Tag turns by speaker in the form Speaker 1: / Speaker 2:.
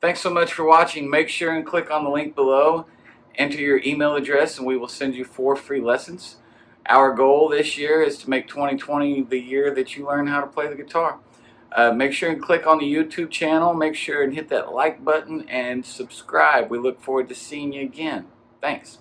Speaker 1: Thanks so much for watching. Make sure and click on the link below. Enter your email address and we will send you 4 free lessons. Our goal this year is to make 2020 the year that you learn how to play the guitar. Make sure and click on the YouTube channel. Make sure and hit that like button and subscribe. We look forward to seeing you again. Thanks.